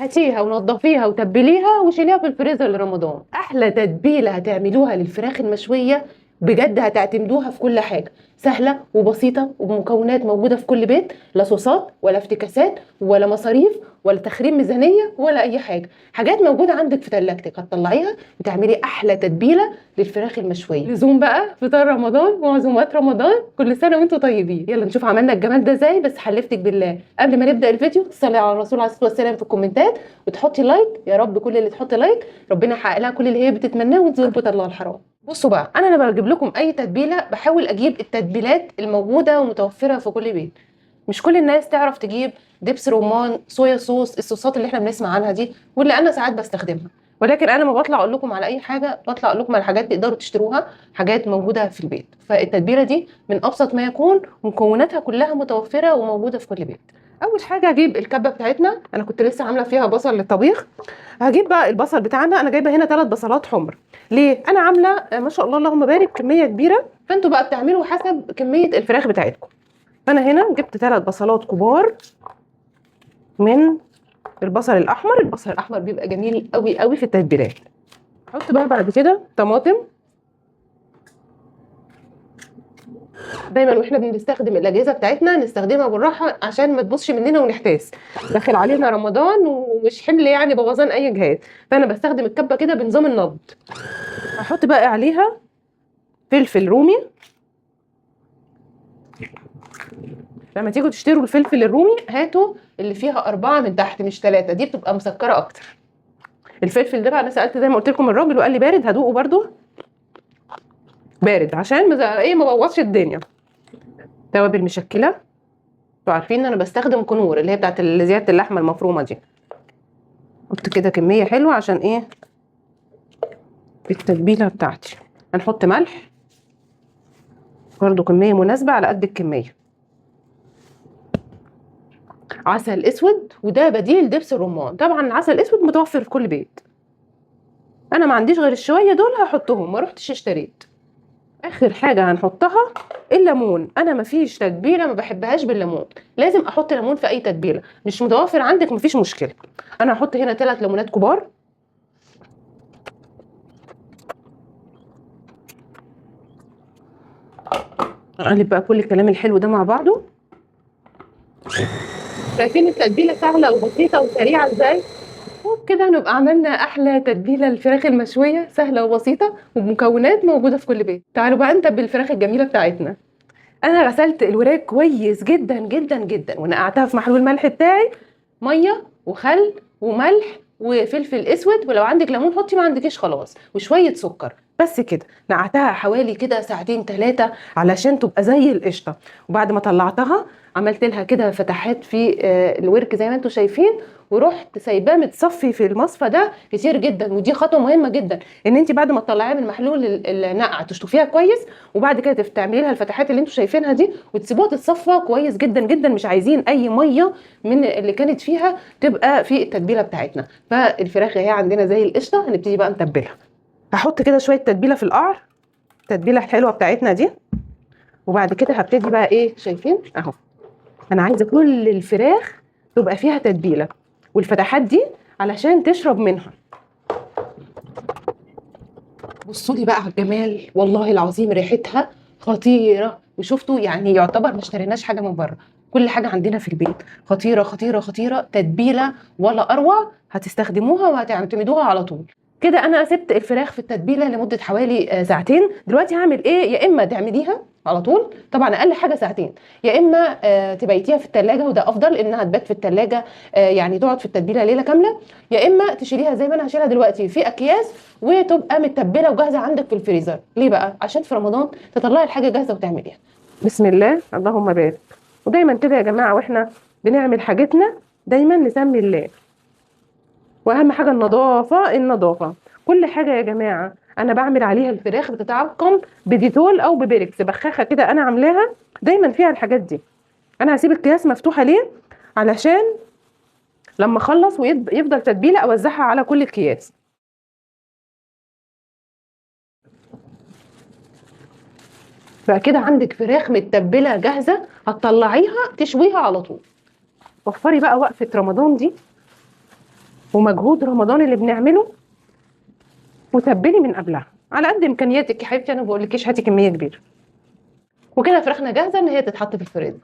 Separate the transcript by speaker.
Speaker 1: هاتيها ونضفيها وتبليها وشيليها في الفريزر لرمضان. احلى تتبيله هتعملوها للفراخ المشويه، بجد هتعتمدوها في كل حاجه، سهله وبسيطه وبمكونات موجوده في كل بيت، لا صوصات ولا افتكاسات ولا مصاريف ولا تخريب ميزانيه ولا اي حاجه، حاجات موجوده عندك في ثلاجتك هتطلعيها وتعملي احلى تتبيله للفراخ المشويه. لزوم بقى فطار رمضان وعزومات رمضان، كل سنه وانتم طيبين. يلا نشوف عملنا الجمال ده ازاي. بس حلفتك بالله قبل ما نبدا الفيديو تصلي على الرسول عليه الصلاه والسلام في الكومنتات وتحطي لايك، يا رب كل اللي تحطي لايك ربنا يحقق لها كل اللي هي بتتمناه وتزور بيت الله الحرام. بصوا بقى، انا لما بجيب لكم اي تتبيله بحاول اجيب التتبيلات الموجوده ومتوفره في كل بيت. مش كل الناس تعرف تجيب دبس رمان، صويا صوص، الصوصات اللي احنا بنسمع عنها دي واللي انا ساعات بستخدمها. ولكن انا ما بطلع اقول لكم على اي حاجه، بطلع اقول لكم على حاجات تقدروا تشتروها، حاجات موجوده في البيت. فالتتبيله دي من ابسط ما يكون ومكوناتها كلها متوفره وموجوده في كل بيت. اول حاجه هجيب الكبه بتاعتنا، انا كنت لسه عامله فيها بصل للطبيخ. هجيب بقى البصل بتاعنا، انا جايبه هنا 3 بصلات حمر. ليه؟ انا عامله ما شاء الله اللهم بارك كميه كبيره، فانتوا بقى بتعملوا حسب كميه الفراخ بتاعتكم. فانا هنا جبت 3 بصلات كبار من البصل الاحمر. البصل الاحمر بيبقى جميل قوي قوي في التتبيلات. احط بقى بعد كده طماطم. دايما واحنا بنستخدم الاجهزه بتاعتنا نستخدمها بالراحه عشان ما تبوظش مننا ونحتاس. داخل علينا رمضان ومش حمل يعني بوظان اي جهاز، فانا بستخدم الكبه كده بنظام النبض. هحط بقى عليها فلفل رومي. لما تيجوا تشتروا الفلفل الرومي هاتوا اللي فيها 4 من تحت مش 3، دي بتبقى مسكره اكتر. الفلفل ده بقى انا سالت زي ما قلت لكم الراجل وقال لي بارد، هدوقه برده بارد عشان ما بوظش الدنيا. توابل مشكله، انتوا عارفين ان انا بستخدم كنور اللي هي بتاعت زياده اللحمه المفرومه دي. قلت كده كميه حلوه عشان ايه التتبيله بتاعتي. هنحط ملح برده كميه مناسبه على قد الكميه. عسل اسود، وده بديل دبس الرمان. طبعا العسل الاسود متوفر في كل بيت، انا ما عنديش غير الشويه دول هحطهم، ما رحتش اشتريت. اخر حاجه هنحطها الليمون. انا ما فيش تتبيله ما بحبهاش بالليمون، لازم احط ليمون في اي تتبيله. مش متوفر عندك مفيش مشكله. انا هحط هنا 3 ليمونات كبار. اقلب بقى كل الكلام الحلو ده مع بعضه. شايفين التتبيله سهله وبسيطه وسريعه ازاي؟ وبكده هنبقى عملنا احلى تتبيله للفراخ المشويه، سهله وبسيطه وبمكونات موجوده في كل بيت. تعالوا بقى نتبل الفراخ الجميله بتاعتنا. انا غسلت الوراك كويس جدا جدا جدا ونقعتها في محلول الملح بتاعي، ميه وخل وملح وفلفل اسود، ولو عندك ليمون حطي، ما عندكيش خلاص، وشويه سكر بس كده. نقعتها حوالي كده ساعتين 3 علشان تبقى زي القشطه. وبعد ما طلعتها عملت لها كده فتحات في الورك زي ما انتم شايفين، ورحت سايباه متصفي في المصفى ده كتير جدا. ودي خطوه مهمه جدا، ان انت بعد ما تطلعيها من محلول النقع تشطفيها كويس، وبعد كده تعملي لها الفتحات اللي انتم شايفينها دي وتسيبوها تتصفى كويس جدا جدا. مش عايزين اي ميه من اللي كانت فيها تبقى في التتبيله بتاعتنا. فالفراخ هي عندنا زي القشطه، هنبتدي بقى نتبلها. هحط كده شويه تتبيله في القعر، التتبيله الحلوه بتاعتنا دي. وبعد كده هبتدي بقى ايه، شايفين اهو، انا عايزه كل الفراخ تبقى فيها تتبيله والفتحات دي علشان تشرب منها. بصوا لي بقى على الجمال، والله العظيم ريحتها خطيره. وشفتوا يعني يعتبر ما اشتريناش حاجه من بره، كل حاجه عندنا في البيت. خطيره خطيره خطيره، تتبيله ولا اروع، هتستخدموها وهتعتمدوها على طول. كده انا سبت الفراخ في التتبيله لمده حوالي ساعتين. دلوقتي هعمل ايه؟ يا اما تعمليها على طول، طبعا اقل حاجه ساعتين، يا اما تبيتيها في التلاجة، وده افضل انها تبات في التلاجة، يعني تقعد في التتبيله ليله كامله. يا اما تشيليها زي ما انا هشيلها دلوقتي في اكياس وتبقى متبله وجاهزه عندك في الفريزر. ليه بقى؟ عشان في رمضان تطلعي الحاجه جاهزه وتعمليها. بسم الله اللهم بارك. ودايما كده يا جماعه واحنا بنعمل حاجتنا دايما نسمي الله، واهم حاجه النظافه النظافه. كل حاجه يا جماعه انا بعمل عليها الفراخ بتتعقم بديتول او ببيركس، بخاخه كده انا عاملاها دايما فيها الحاجات دي. انا هسيب الكياس مفتوحه ليه؟ علشان لما اخلص ويفضل تتبيله اوزعها على كل الكياس. فكده عندك فراخ متبله جاهزه، هتطلعيها تشويها على طول. وفري بقى وقفه رمضان دي. ومجهود رمضان اللي بنعمله، وتبلي من قبلها على قد امكانياتك يا حبيبتي. انا ما بقولكيش هاتي كميه كبيره. وكده فراخنا جاهزه ان هي تتحط في الفريزر.